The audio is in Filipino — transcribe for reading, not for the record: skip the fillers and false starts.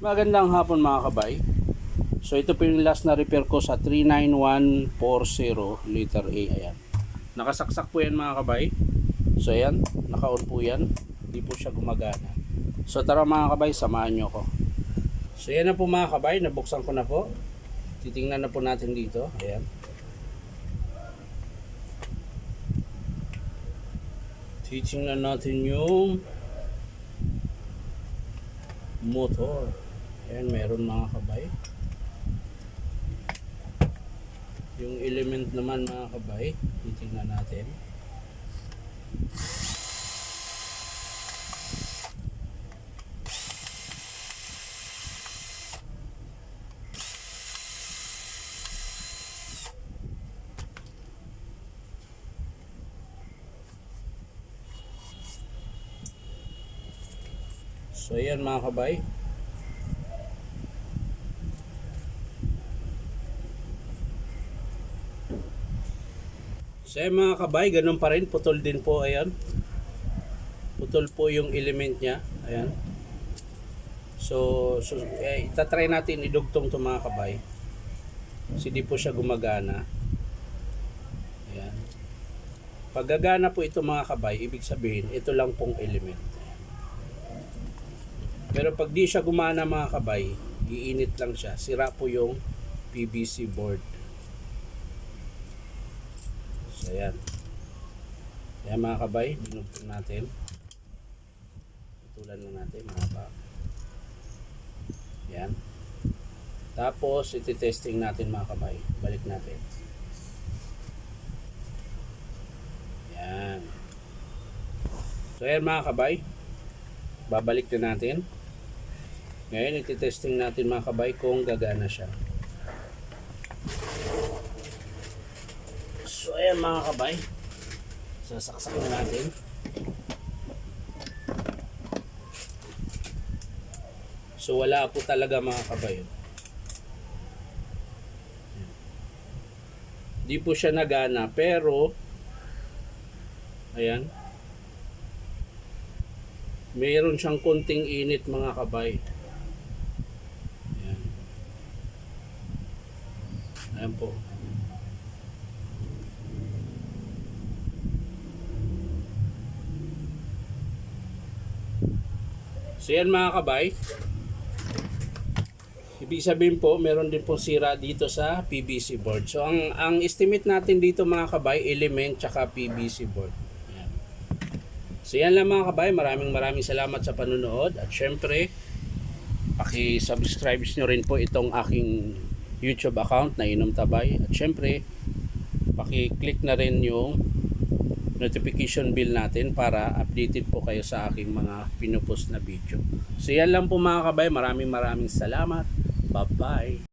Magandang hapon mga kabay. So ito po yung last na repair ko sa 39140 liter A. Ayan. Nakasaksak po yan mga kabay. So ayan, naka-on po yan. Hindi po siya gumagana. So tara mga kabay, samahan nyo ko. So yan na po mga kabay, nabuksan ko na po. Titingnan na po natin dito. Ayan. Titingnan natin yung motor. Ayan, meron mga kabay. Yung element naman mga kabay, titingnan natin. So ayan mga kabay. So ayan mga kabay, ganun pa rin, putol din po, ayan. Putol po yung element niya, ayan. So itatry natin idugtong to mga kabay. Kasi di po siya gumagana. Ayan. Pag gagana po ito mga kabay, ibig sabihin, ito lang pong element. Pero pag di siya gumana mga kabay, iinit lang siya. Sira po yung PVC board. So ayan. Ayan mga kabay, dinugtong natin. Tutulan na natin mga kabay. Ayan. Tapos iti-testing natin mga kabay. Balik natin. Ayan. So ayan mga kabay. Babalik na natin. Ngayon iti-testing natin mga kabay kung gagana siya. So ayan mga kabay, sasaksak na natin. So wala po talaga mga kabay. Di po siya nagana pero ayan, mayroon siyang konting init mga kabay. Ayan. Ayan po. So yan mga kabay, ibig sabihin po meron din po sira dito sa PVC board. So ang estimate natin dito mga kabay, element tsaka PVC board. Yan. So yan lang mga kabay, maraming salamat sa panonood. At syempre, paki-subscribe nyo rin po itong aking YouTube account na Inom Tabay. At syempre, paki-click na rin yung notification bell natin para updated po kayo sa aking mga pinupost na video. So yan lang po mga kabay, maraming salamat. Bye bye.